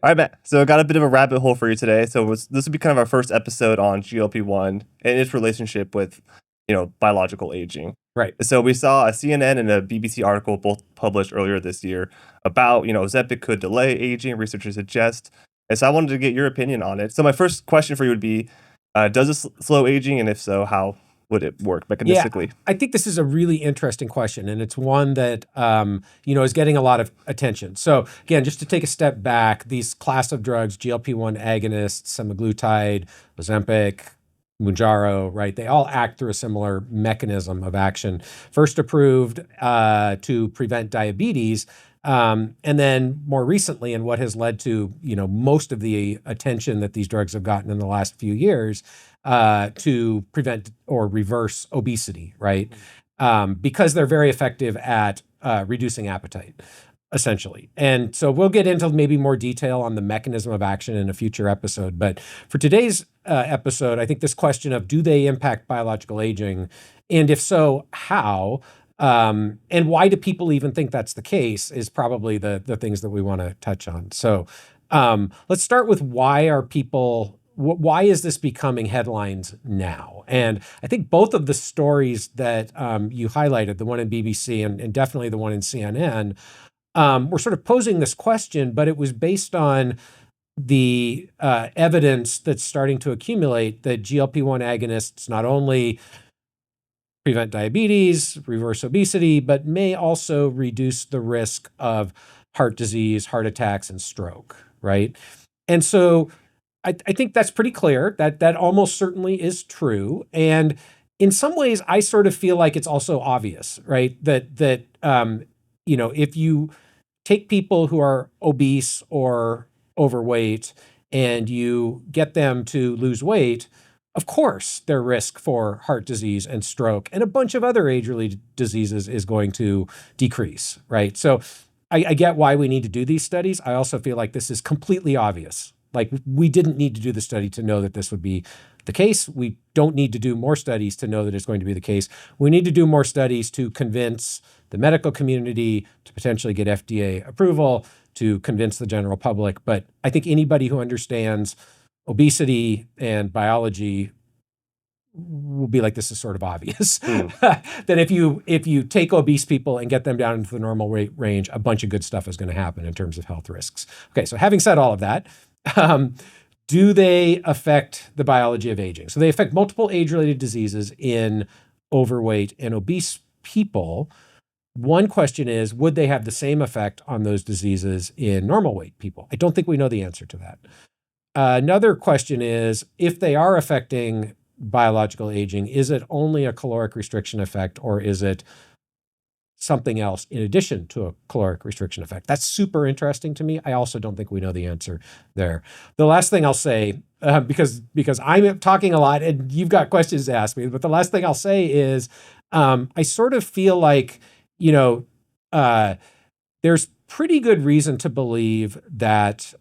All right, Matt. So I got a bit of a rabbit hole for you today. This would be kind of our first episode on GLP-1 and its relationship with, biological aging. Right. So we saw a CNN and a BBC article both published earlier this year about, Ozempic could delay aging, researchers suggest. And so I wanted to get your opinion on it. So my first question for you would be, does this slow aging? And if so, how would it work mechanistically? I think this is a really interesting question, and it's one that is getting a lot of attention. So again, just to take a step back, these class of drugs, GLP-1 agonists, semaglutide, Ozempic, Mounjaro, right? They all act through a similar mechanism of action. First approved to prevent diabetes, and then more recently, and what has led to most of the attention that these drugs have gotten in the last few years, to prevent or reverse obesity, right? Because they're very effective at reducing appetite, essentially. And so we'll get into maybe more detail on the mechanism of action in a future episode. But for today's episode, I think this question of do they impact biological aging? And if so, how? And why do people even think that's the case is probably the things that we want to touch on. So let's start with why is this becoming headlines now? And I think both of the stories that you highlighted, the one in BBC and definitely the one in CNN, were sort of posing this question, but it was based on the evidence that's starting to accumulate that GLP-1 agonists not only prevent diabetes, reverse obesity, but may also reduce the risk of heart disease, heart attacks, and stroke, right? And so I think that's pretty clear that almost certainly is true. And in some ways, I sort of feel like it's also obvious, right? That if you take people who are obese or overweight and you get them to lose weight, of course, their risk for heart disease and stroke and a bunch of other age-related diseases is going to decrease, right? So I get why we need to do these studies. I also feel like this is completely obvious. Like, we didn't need to do the study to know that this would be the case. We don't need to do more studies to know that it's going to be the case. We need to do more studies to convince the medical community, to potentially get FDA approval, to convince the general public. But I think anybody who understands obesity and biology will be like, this is sort of obvious. That if you take obese people and get them down into the normal weight range, a bunch of good stuff is going to happen in terms of health risks. Okay, so having said all of that, do they affect the biology of aging? So they affect multiple age-related diseases in overweight and obese people. One question is, would they have the same effect on those diseases in normal weight people? I don't think we know the answer to that. Another question is, if they are affecting biological aging, is it only a caloric restriction effect, or is it something else in addition to a caloric restriction effect? That's super interesting to me. I also don't think we know the answer there. The last thing I'll say, because I'm talking a lot and you've got questions to ask me, but the last thing I'll say is I sort of feel like, there's pretty good reason to believe that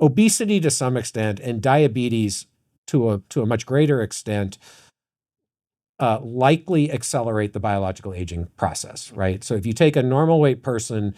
obesity to some extent and diabetes to a much greater extent likely accelerate the biological aging process, right? So if you take a normal weight person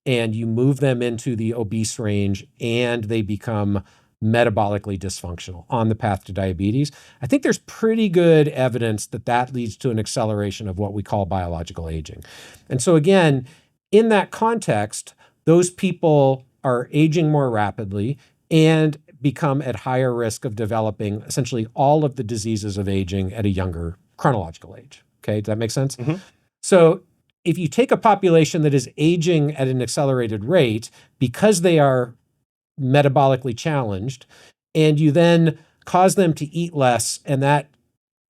and you move them into the obese range and they become metabolically dysfunctional on the path to diabetes, I think there's pretty good evidence that leads to an acceleration of what we call biological aging. And so again, in that context, those people are aging more rapidly and become at higher risk of developing essentially all of the diseases of aging at a younger chronological age. Okay, does that make sense? Mm-hmm. So if you take a population that is aging at an accelerated rate because they are metabolically challenged, and you then cause them to eat less, and that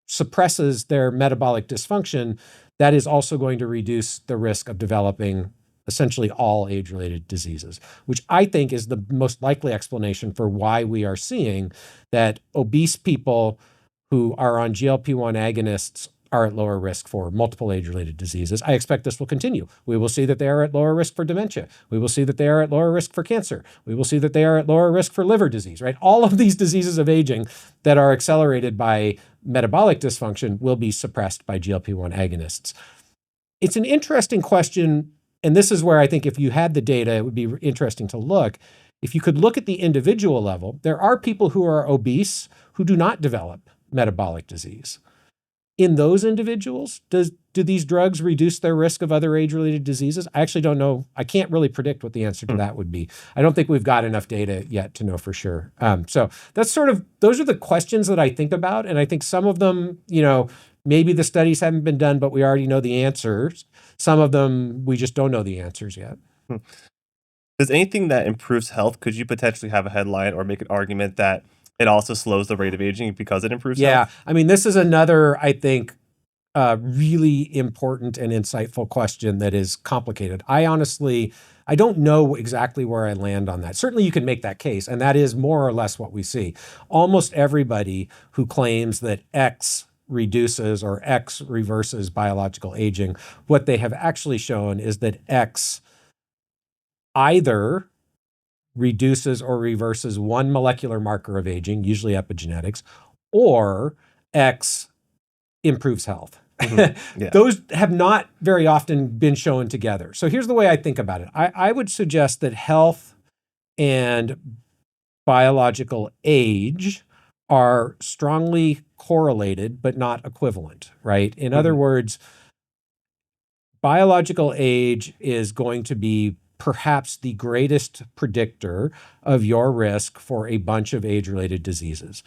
suppresses their metabolic dysfunction, that is also going to reduce the risk of developing essentially all age-related diseases, which I think is the most likely explanation for why we are seeing that obese people who are on GLP-1 agonists are at lower risk for multiple age-related diseases. I expect this will continue. We will see that they are at lower risk for dementia. We will see that they are at lower risk for cancer. We will see that they are at lower risk for liver disease, right? All of these diseases of aging that are accelerated by metabolic dysfunction will be suppressed by GLP-1 agonists. It's an interesting question, and this is where I think if you had the data, it would be interesting to look. if you could look at the individual level, there are people who are obese who do not develop metabolic disease. In those individuals, do these drugs reduce their risk of other age-related diseases? I actually don't know. I can't really predict what the answer to that would be. I don't think we've got enough data yet to know for sure. So that's those are the questions that I think about. And I think some of them, maybe the studies haven't been done, but we already know the answers. Some of them, we just don't know the answers yet. Does anything that improves health, could you potentially have a headline or make an argument that it also slows the rate of aging because it improves health? Yeah, I mean, this is another, I think, really important and insightful question that is complicated. I don't know exactly where I land on that. Certainly you can make that case, and that is more or less what we see. Almost everybody who claims that X reduces or X reverses biological aging, what they have actually shown is that X either reduces or reverses one molecular marker of aging, usually epigenetics, or X improves health. Mm-hmm. Yeah. Those have not very often been shown together. So here's the way I think about it. I would suggest that health and biological age are strongly correlated, but not equivalent, right? In other words, biological age is going to be perhaps the greatest predictor of your risk for a bunch of age-related diseases.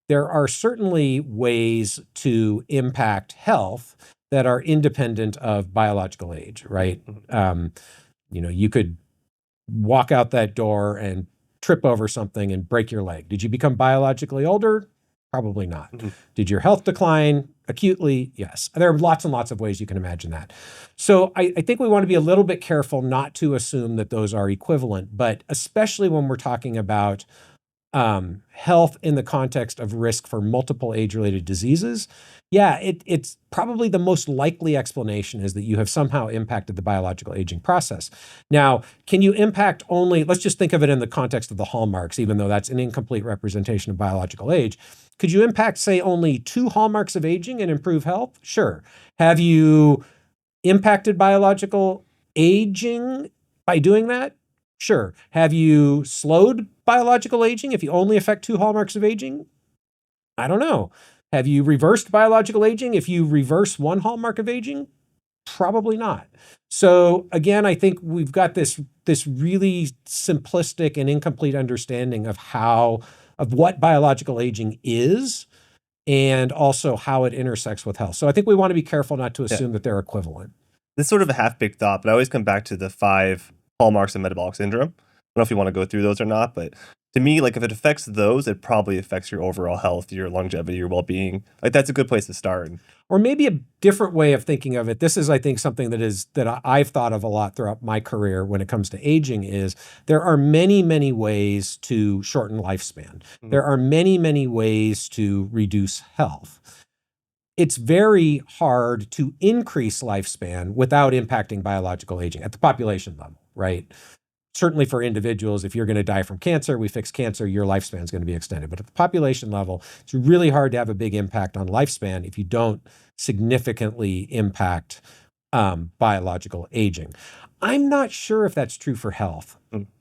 There are certainly ways to impact health that are independent of biological age, right? You could walk out that door and trip over something and break your leg. Did you become biologically older? Probably not. Mm-hmm. Did your health decline acutely? Yes. There are lots and lots of ways you can imagine that. So I think we want to be a little bit careful not to assume that those are equivalent, but especially when we're talking about health in the context of risk for multiple age-related diseases, it's probably the most likely explanation is that you have somehow impacted the biological aging process. Now, can you impact only, let's just think of it in the context of the hallmarks, even though that's an incomplete representation of biological age. Could you impact, say, only 2 hallmarks of aging and improve health? Sure. Have you impacted biological aging by doing that? Sure. Have you slowed biological aging if you only affect 2 hallmarks of aging? I don't know. Have you reversed biological aging if you reverse 1 hallmark of aging? Probably not. So again, I think we've got this really simplistic and incomplete understanding of what biological aging is and also how it intersects with health. So I think we want to be careful not to assume that they're equivalent. This is sort of a half-baked thought, but I always come back to the 5 hallmarks of metabolic syndrome. I don't know if you want to go through those or not, but to me, like if it affects those, it probably affects your overall health, your longevity, your well-being. Like that's a good place to start. Or maybe a different way of thinking of it. This is, I think, something that I've thought of a lot throughout my career when it comes to aging is there are many, many ways to shorten lifespan. Mm-hmm. There are many, many ways to reduce health. It's very hard to increase lifespan without impacting biological aging at the population level, right? Certainly for individuals, if you're going to die from cancer, we fix cancer, your lifespan is going to be extended. But at the population level, it's really hard to have a big impact on lifespan if you don't significantly impact biological aging. I'm not sure if that's true for health.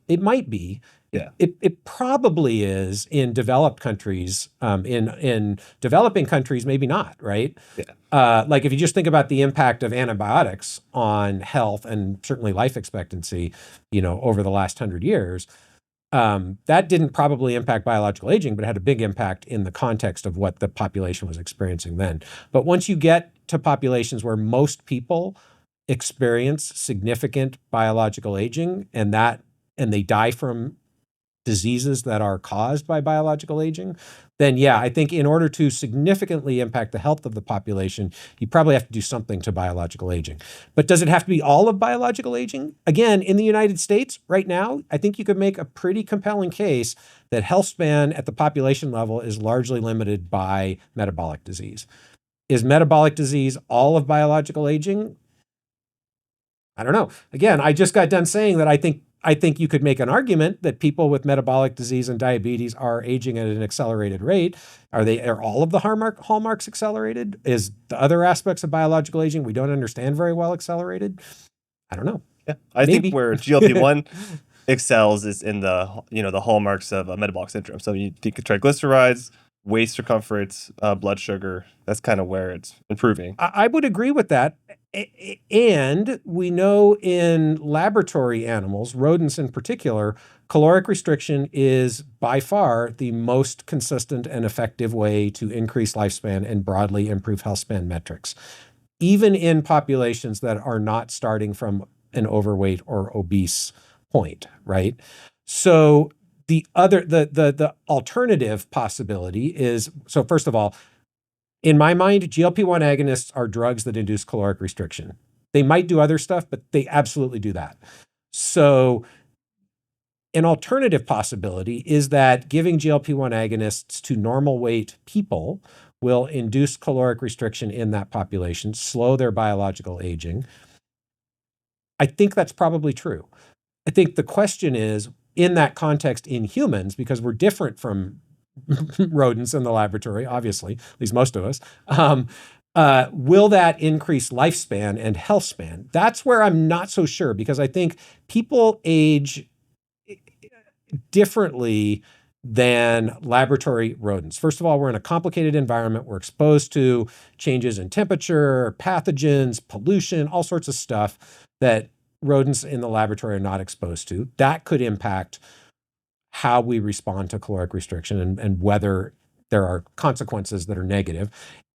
It might be. Yeah. It probably is in developed countries. In developing countries, maybe not, right? Yeah. Like if you just think about the impact of antibiotics on health and certainly life expectancy, over the last 100 years, that didn't probably impact biological aging, but it had a big impact in the context of what the population was experiencing then. But once you get to populations where most people experience significant biological aging and they die from diseases that are caused by biological aging, then I think in order to significantly impact the health of the population, you probably have to do something to biological aging. But does it have to be all of biological aging? Again, in the United States right now, I think you could make a pretty compelling case that health span at the population level is largely limited by metabolic disease. Is metabolic disease all of biological aging? I don't know. Again, I just got done saying that I think you could make an argument that people with metabolic disease and diabetes are aging at an accelerated rate. Are all of the hallmarks accelerated? Is the other aspects of biological aging we don't understand very well accelerated? I don't know. Yeah, I think where GLP-1 excels is in the the hallmarks of metabolic syndrome. So you think of triglycerides, waist circumference, blood sugar. That's kind of where it's improving. I would agree with that. And we know in laboratory animals, rodents in particular, caloric restriction is by far the most consistent and effective way to increase lifespan and broadly improve health span metrics, even in populations that are not starting from an overweight or obese point, right? So the alternative possibility is, so first of all, in my mind, GLP-1 agonists are drugs that induce caloric restriction. They might do other stuff, but they absolutely do that. So an alternative possibility is that giving GLP-1 agonists to normal weight people will induce caloric restriction in that population, slow their biological aging. I think that's probably true. I think the question is, in that context in humans, because we're different from rodents in the laboratory, obviously, at least most of us, will that increase lifespan and health span? That's where I'm not so sure, because I think people age differently than laboratory rodents. First of all, we're in a complicated environment. We're exposed to changes in temperature, pathogens, pollution, all sorts of stuff that rodents in the laboratory are not exposed to. That could impact how we respond to caloric restriction and whether there are consequences that are negative.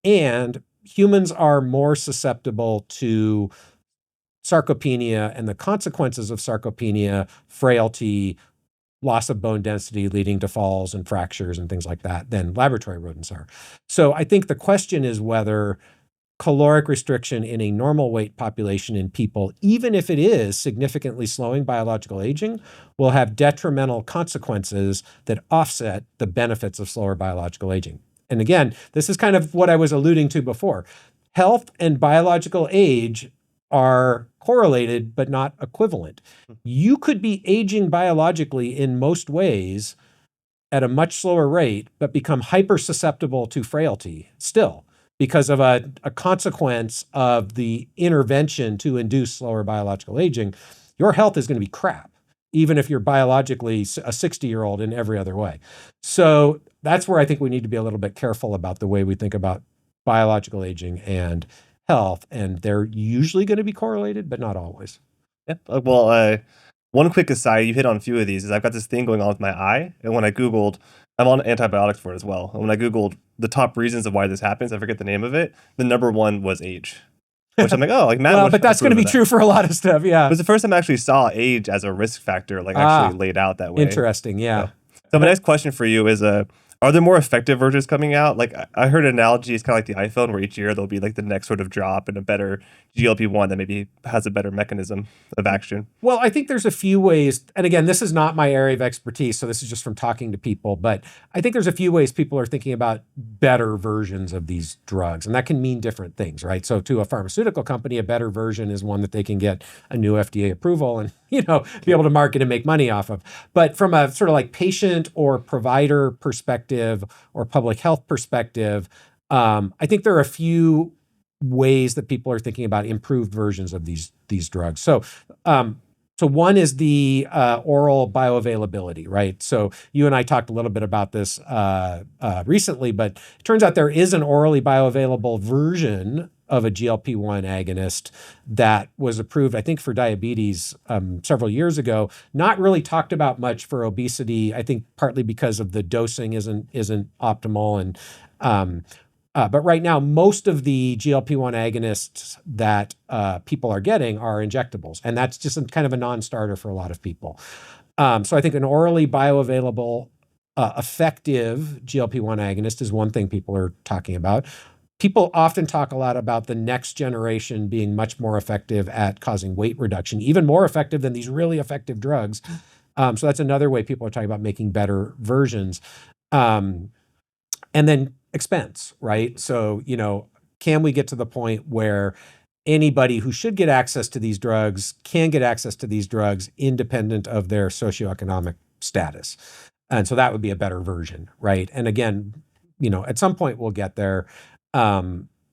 And humans are more susceptible to sarcopenia and the consequences of sarcopenia, frailty, loss of bone density leading to falls and fractures and things like that than laboratory rodents are. So I think the question is whether caloric restriction in a normal weight population in people, even if it is significantly slowing biological aging, will have detrimental consequences that offset the benefits of slower biological aging. And again, this is kind of what I was alluding to before. Health and biological age are correlated, but not equivalent. You could be aging biologically in most ways at a much slower rate, but become hyper susceptible to frailty still, because of a consequence of the intervention to induce slower biological aging. Your health is going to be crap, even if you're biologically a 60-year-old in every other way. So that's where I think we need to be a little bit careful about the way we think about biological aging and health. And they're usually going to be correlated, but not always. Yeah. Well, one quick aside, you hit on a few of these, is I've got this thing going on with my eye. And when I Googled, I'm on antibiotics for it as well. And when I Googled the top reasons of why this happens, I forget the name of it. The number one was age. Which I'm like, oh, like Matt. Well, but that's going to be true for a lot of stuff, yeah. But it's the first time I actually saw age as a risk factor, like actually laid out that way. Interesting, yeah. So my next question for you is, are there more effective versions coming out? Like I heard an analogy is kind of like the iPhone, where each year there'll be like the next sort of drop and a better GLP-1 that maybe has a better mechanism of action. Well, I think there's a few ways, and again, this is not my area of expertise, so this is just from talking to people, but I think there's a few ways people are thinking about better versions of these drugs, and that can mean different things, right? So to a pharmaceutical company, a better version is one that they can get a new FDA approval and, be able to market and make money off of. But from a sort of like patient or provider perspective or public health perspective, I think there are a few ways that people are thinking about improved versions of these drugs. So one is the oral bioavailability, right? So you and I talked a little bit about this recently, but it turns out there is an orally bioavailable version of a GLP-1 agonist that was approved, I think, for diabetes several years ago. Not really talked about much for obesity, I think partly because of the dosing isn't optimal. And but right now, most of the GLP-1 agonists that people are getting are injectables, and that's just kind of a non-starter for a lot of people. So I think an orally bioavailable, effective GLP-1 agonist is one thing people are talking about. People often talk a lot about the next generation being much more effective at causing weight reduction, even more effective than these really effective drugs. So that's another way people are talking about making better versions. And then expense, right? So, can we get to the point where anybody who should get access to these drugs can get access to these drugs independent of their socioeconomic status? And so that would be a better version, right? And again, at some point we'll get there.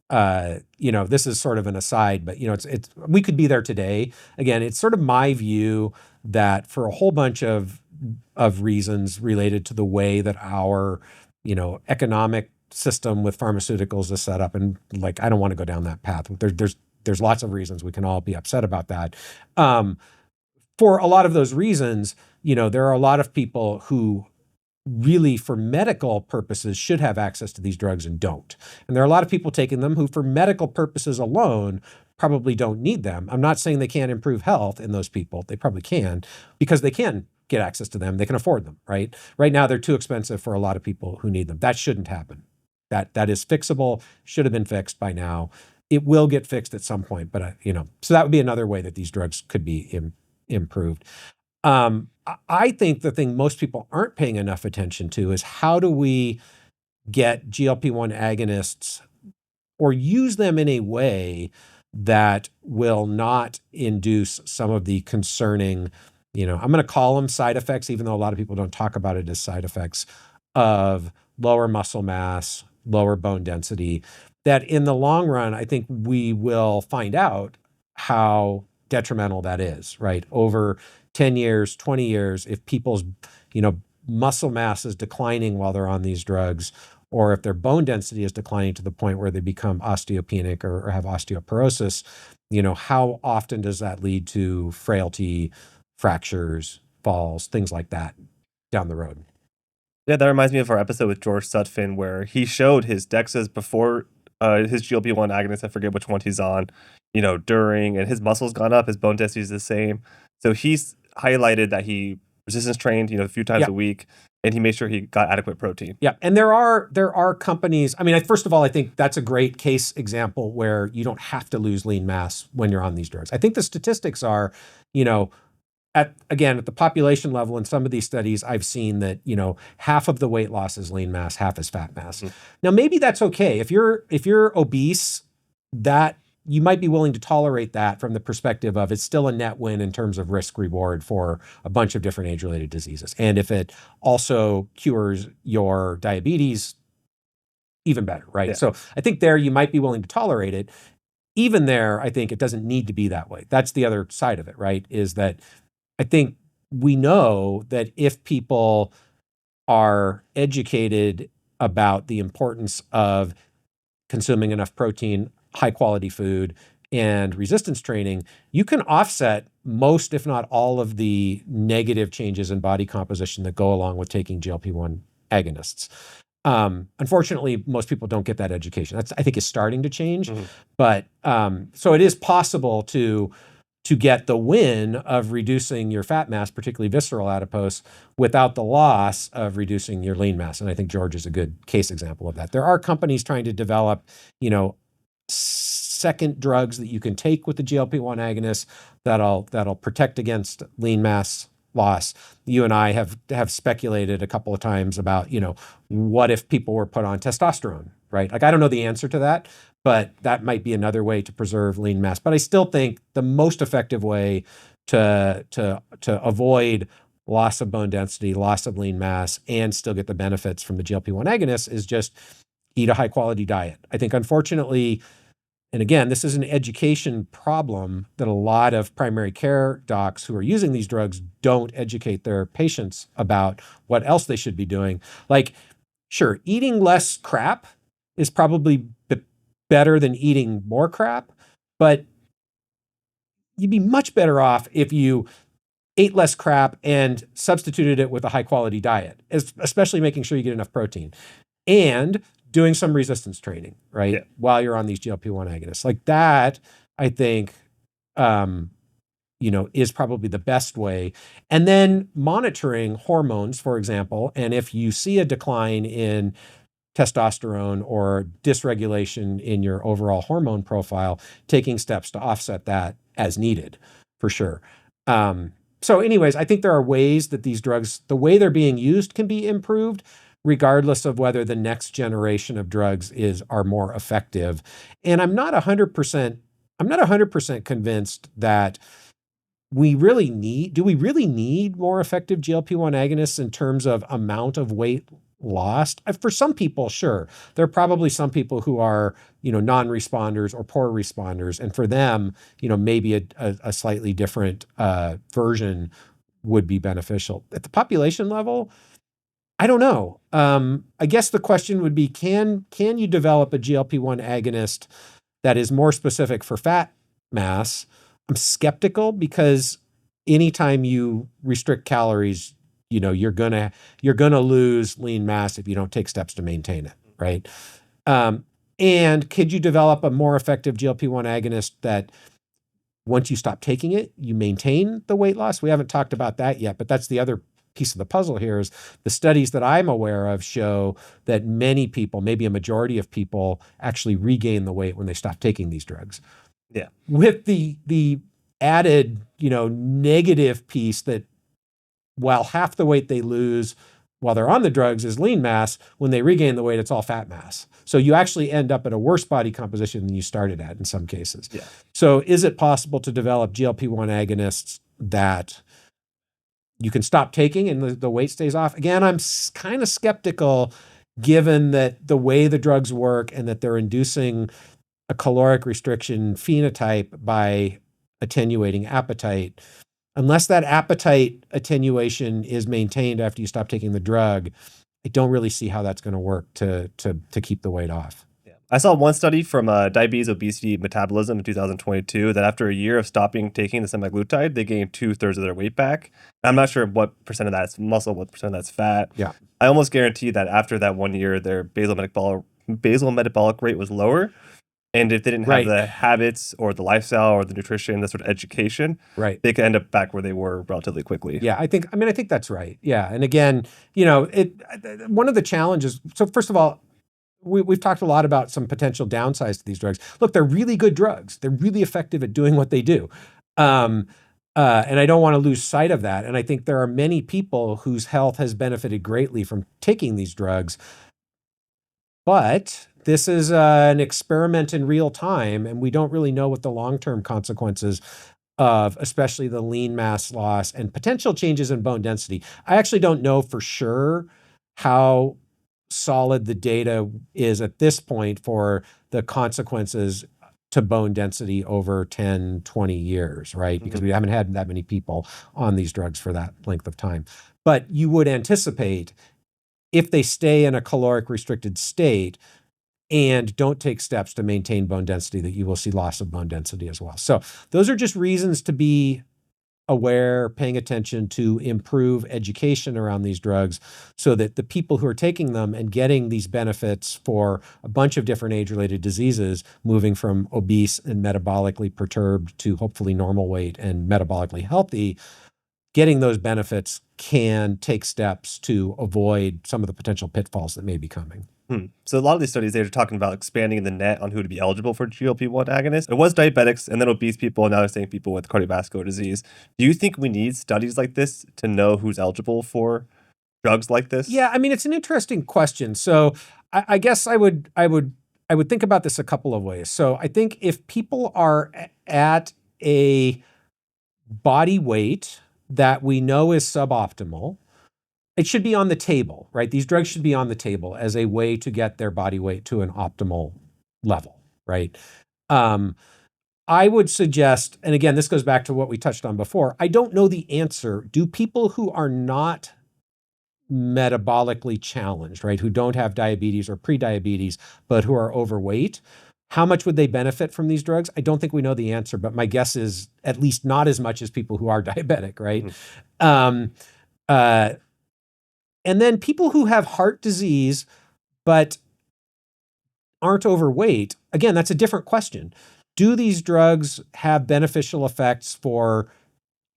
This is sort of an aside, but it's we could be there today. Again, it's sort of my view that for a whole bunch of reasons related to the way that our, economic system with pharmaceuticals is set up. And like, I don't want to go down that path. There's lots of reasons we can all be upset about that. For a lot of those reasons, there are a lot of people who really for medical purposes should have access to these drugs and don't. And there are a lot of people taking them who for medical purposes alone probably don't need them. I'm not saying they can't improve health in those people. They probably can, because they can get access to them. They can afford them, right? Right now, they're too expensive for a lot of people who need them. That shouldn't happen. That is fixable, should have been fixed by now. It will get fixed at some point, but so that would be another way that these drugs could be improved. I think the thing most people aren't paying enough attention to is how do we get GLP-1 agonists or use them in a way that will not induce some of the concerning, I'm going to call them side effects, even though a lot of people don't talk about it as side effects, of lower muscle mass, lower bone density, that in the long run, I think we will find out how detrimental that is, right? Over 10 years, 20 years, if people's, muscle mass is declining while they're on these drugs, or if their bone density is declining to the point where they become osteopenic or have osteoporosis, how often does that lead to frailty, fractures, falls, things like that down the road? Yeah, that reminds me of our episode with George Sutphin, where he showed his DEXAs before his GLP-1 agonist. I forget which one he's on, during, and his muscle's gone up, his bone density is the same. So he's highlighted that he resistance trained, a few times a week, and he made sure he got adequate protein. Yeah, and there are companies. I mean, first of all, I think that's a great case example where you don't have to lose lean mass when you're on these drugs. I think the statistics are, at the population level in some of these studies, I've seen that, half of the weight loss is lean mass, half is fat mass. Mm. Now, maybe that's okay. If you're obese, that you might be willing to tolerate that from the perspective of it's still a net win in terms of risk reward for a bunch of different age-related diseases. And if it also cures your diabetes, even better, right? Yeah. So I think there you might be willing to tolerate it. Even there, I think it doesn't need to be that way. That's the other side of it, right? Is that I think we know that if people are educated about the importance of consuming enough protein, high quality food, and resistance training, you can offset most, if not all, of the negative changes in body composition that go along with taking GLP-1 agonists. Unfortunately, most people don't get that education. That's, I think, is starting to change. Mm-hmm. But so it is possible to get the win of reducing your fat mass, particularly visceral adipose, without the loss of reducing your lean mass. And I think George is a good case example of that. There are companies trying to develop, second drugs that you can take with the GLP-1 agonists that'll protect against lean mass loss. You and I have speculated a couple of times about, what if people were put on testosterone, right? Like, I don't know the answer to that, but that might be another way to preserve lean mass. But I still think the most effective way to avoid loss of bone density, loss of lean mass, and still get the benefits from the GLP-1 agonists is just eat a high quality diet. I think, unfortunately, and again, this is an education problem that a lot of primary care docs who are using these drugs don't educate their patients about what else they should be doing. Like, sure, eating less crap is probably better than eating more crap, but you'd be much better off if you ate less crap and substituted it with a high quality diet, especially making sure you get enough protein and doing some resistance training, right? Yeah. While you're on these GLP-1 agonists. Like that, I think, is probably the best way. And then monitoring hormones, for example, and if you see a decline in testosterone or dysregulation in your overall hormone profile, taking steps to offset that as needed, for sure. So anyways, I think there are ways that these drugs, the way they're being used, can be improved, regardless of whether the next generation of drugs are more effective. And I'm not 100% convinced that do we really need more effective GLP-1 agonists in terms of amount of weight lost? For some people, sure. There are probably some people who are, non-responders or poor responders. And for them, maybe a slightly different version would be beneficial. At the population level, I don't know. I guess the question would be, can you develop a GLP-1 agonist that is more specific for fat mass? I'm skeptical, because anytime you restrict calories, you're gonna lose lean mass if you don't take steps to maintain it, right? And could you develop a more effective GLP-1 agonist that once you stop taking it, you maintain the weight loss? We haven't talked about that yet, but that's the other piece of the puzzle here. Is the studies that I'm aware of show that many people, maybe a majority of people, actually regain the weight when they stop taking these drugs. Yeah. With the added, negative piece that while half the weight they lose while they're on the drugs is lean mass, when they regain the weight, it's all fat mass. So you actually end up at a worse body composition than you started at in some cases. Yeah. So is it possible to develop GLP-1 agonists that you can stop taking and the weight stays off? Again, I'm kind of skeptical, given that the way the drugs work and that they're inducing a caloric restriction phenotype by attenuating appetite. Unless that appetite attenuation is maintained after you stop taking the drug, I don't really see how that's going to work to keep the weight off. Yeah. I saw one study from Diabetes, Obesity, Metabolism in 2022 that after a year of stopping taking the semaglutide, they gained 2/3 of their weight back. I'm not sure what percent of that's muscle, what percent of that's fat. Yeah. I almost guarantee that after that 1 year, their basal metabolic rate was lower. And if they didn't have Right. the habits or the lifestyle or the nutrition, the sort of education, Right. they could end up back where they were relatively quickly. Yeah, I think that's right. Yeah. And again, one of the challenges, so first of all, we've talked a lot about some potential downsides to these drugs. Look, they're really good drugs. They're really effective at doing what they do. And I don't want to lose sight of that. And I think there are many people whose health has benefited greatly from taking these drugs. But this is an experiment in real time, and we don't really know what the long-term consequences of especially the lean mass loss and potential changes in bone density. I actually don't know for sure how solid the data is at this point for the consequences to bone density over 10, 20 years, right? Because we haven't had that many people on these drugs for that length of time. But you would anticipate, if they stay in a caloric restricted state and don't take steps to maintain bone density, that you will see loss of bone density as well. So those are just reasons to be aware, paying attention, to improve education around these drugs, so that the people who are taking them and getting these benefits for a bunch of different age-related diseases, moving from obese and metabolically perturbed to hopefully normal weight and metabolically healthy, getting those benefits can take steps to avoid some of the potential pitfalls that may be coming. So a lot of these studies, they're talking about expanding the net on who to be eligible for GLP-1 agonists. It was diabetics and then obese people, and now they're saying people with cardiovascular disease. Do you think we need studies like this to know who's eligible for drugs like this? Yeah, I mean, it's an interesting question. So I guess I would think about this a couple of ways. So I think if people are at a body weight that we know is suboptimal, it should be on the table, right? These drugs should be on the table as a way to get their body weight to an optimal level, right? I would suggest, and again, this goes back to what we touched on before, I don't know the answer. Do people who are not metabolically challenged, right, who don't have diabetes or prediabetes, but who are overweight, how much would they benefit from these drugs? I don't think we know the answer, but my guess is at least not as much as people who are diabetic, right? And then people who have heart disease but aren't overweight, again, that's a different question. Do these drugs have beneficial effects for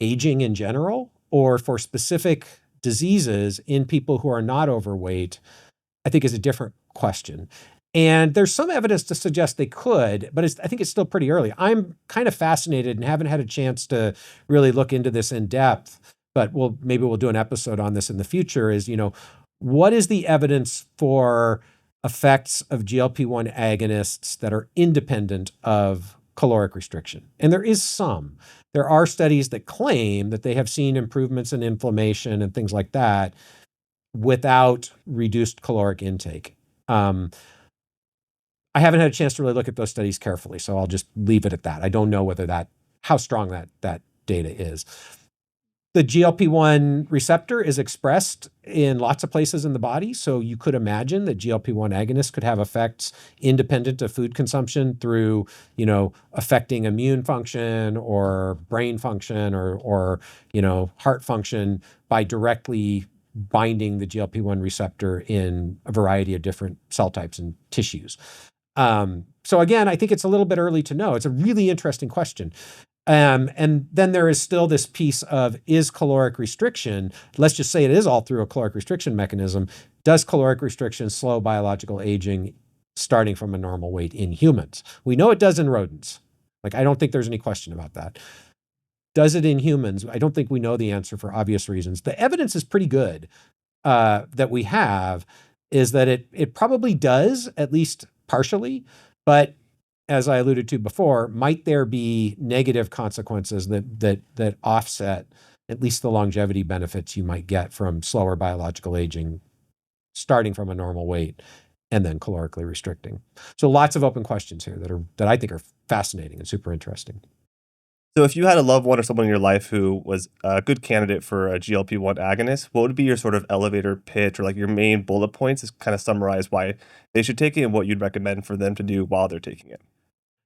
aging in general or for specific diseases in people who are not overweight? I think is a different question. And there's some evidence to suggest they could, but I think it's still pretty early. I'm kind of fascinated and haven't had a chance to really look into this in depth, but maybe we'll do an episode on this in the future, is, what is the evidence for effects of GLP-1 agonists that are independent of caloric restriction? And there is some. There are studies that claim that they have seen improvements in inflammation and things like that without reduced caloric intake. I haven't had a chance to really look at those studies carefully, so I'll just leave it at that. I don't know how strong that data is. The GLP-1 receptor is expressed in lots of places in the body. So you could imagine that GLP-1 agonists could have effects independent of food consumption through, affecting immune function or brain function or heart function by directly binding the GLP-1 receptor in a variety of different cell types and tissues. So again, I think it's a little bit early to know. It's a really interesting question. And then there is still this piece of, is caloric restriction, let's just say it is all through a caloric restriction mechanism, does caloric restriction slow biological aging starting from a normal weight in humans? We know it does in rodents. Like, I don't think there's any question about that. Does it in humans? I don't think we know the answer for obvious reasons. The evidence is pretty good that we have is that it probably does, at least partially, but as I alluded to before, might there be negative consequences that offset at least the longevity benefits you might get from slower biological aging, starting from a normal weight and then calorically restricting? So lots of open questions here that I think are fascinating and super interesting. So if you had a loved one or someone in your life who was a good candidate for a GLP-1 agonist, what would be your sort of elevator pitch or like your main bullet points to kind of summarize why they should take it and what you'd recommend for them to do while they're taking it?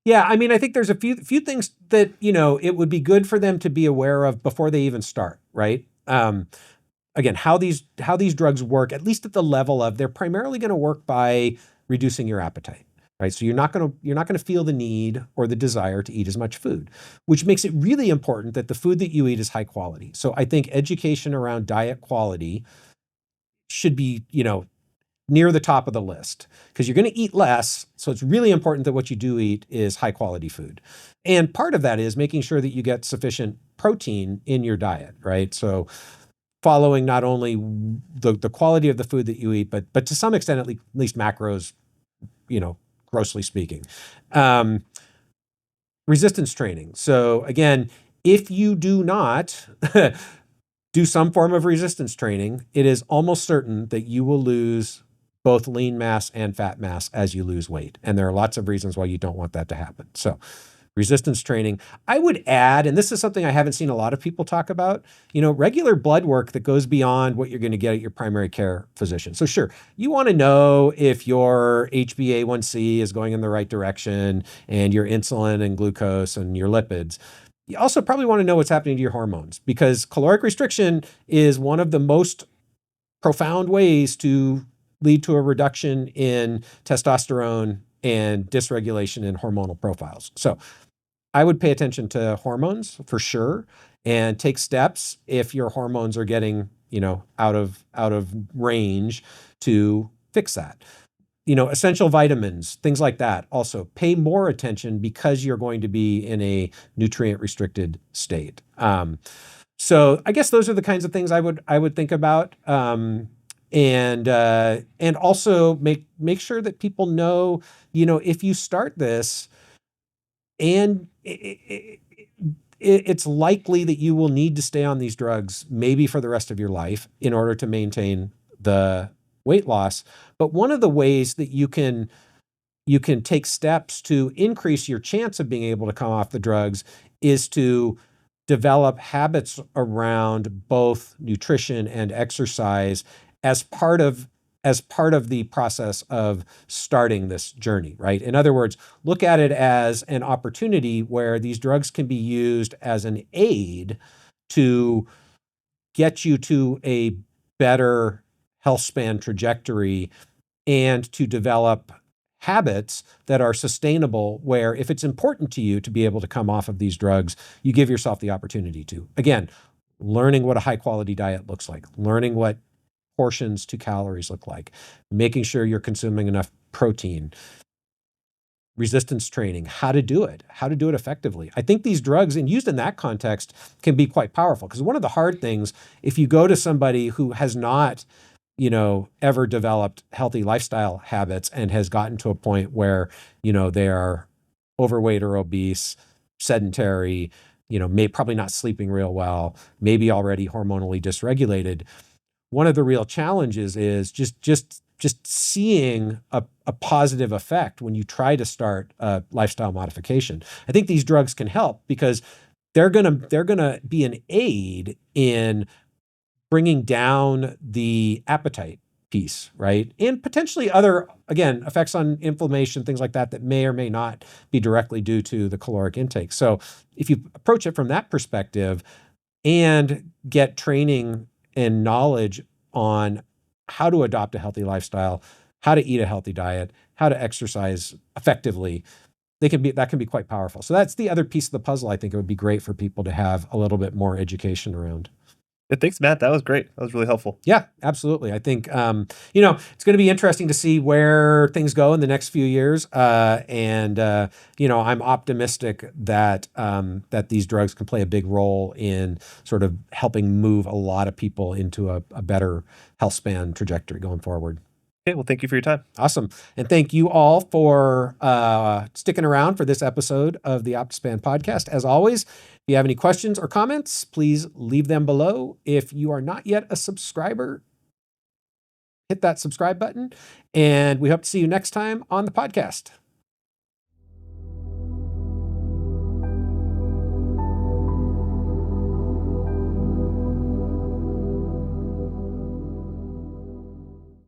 Yeah, I mean, I think there's a few things that, it would be good for them to be aware of before they even start, right? Again, how these drugs work, at least at the level of, they're primarily going to work by reducing your appetite, right? So you're not going to feel the need or the desire to eat as much food, which makes it really important that the food that you eat is high quality. So I think education around diet quality should be, near the top of the list, because you're going to eat less. So it's really important that what you do eat is high quality food. And part of that is making sure that you get sufficient protein in your diet, right? So following not only the quality of the food that you eat, but to some extent, at least macros, grossly speaking. Resistance training. So again, if you do not do some form of resistance training, it is almost certain that you will lose both lean mass and fat mass as you lose weight. And there are lots of reasons why you don't want that to happen. So resistance training. I would add, and this is something I haven't seen a lot of people talk about, regular blood work that goes beyond what you're going to get at your primary care physician. So sure, you want to know if your HbA1c is going in the right direction and your insulin and glucose and your lipids. You also probably want to know what's happening to your hormones, because caloric restriction is one of the most profound ways to lead to a reduction in testosterone and dysregulation in hormonal profiles. So I would pay attention to hormones for sure, and take steps if your hormones are getting, out of range to fix that. Essential vitamins, things like that. Also pay more attention because you're going to be in a nutrient restricted state. So I guess those are the kinds of things I would think about. And also make sure that people know, if you start this, and it's likely that you will need to stay on these drugs maybe for the rest of your life in order to maintain the weight loss. But one of the ways that you can take steps to increase your chance of being able to come off the drugs is to develop habits around both nutrition and exercise as part of the process of starting this journey, right? In other words, look at it as an opportunity where these drugs can be used as an aid to get you to a better health span trajectory and to develop habits that are sustainable, where if it's important to you to be able to come off of these drugs, you give yourself the opportunity to. Again, learning what a high quality diet looks like, learning what portions to calories look like, making sure you're consuming enough protein, resistance training, how to do it effectively. I think these drugs, and used in that context, can be quite powerful, because one of the hard things, if you go to somebody who has not, ever developed healthy lifestyle habits and has gotten to a point where, they are overweight or obese, sedentary, probably not sleeping real well, maybe already hormonally dysregulated. One of the real challenges is just seeing a positive effect when you try to start a lifestyle modification. I think these drugs can help because they're gonna be an aid in bringing down the appetite piece, right? And potentially other, again, effects on inflammation, things like that, that may or may not be directly due to the caloric intake. So if you approach it from that perspective and get training and knowledge on how to adopt a healthy lifestyle, how to eat a healthy diet, how to exercise effectively, that can be quite powerful. So that's the other piece of the puzzle. I think it would be great for people to have a little bit more education around. Yeah, thanks, Matt. That was great. That was really helpful. Yeah, absolutely. I think, it's going to be interesting to see where things go in the next few years. I'm optimistic that that these drugs can play a big role in sort of helping move a lot of people into a better health span trajectory going forward. Okay, well, thank you for your time. Awesome. And thank you all for sticking around for this episode of the Optispan podcast. As always, if you have any questions or comments, please leave them below. If you are not yet a subscriber, hit that subscribe button. And we hope to see you next time on the podcast.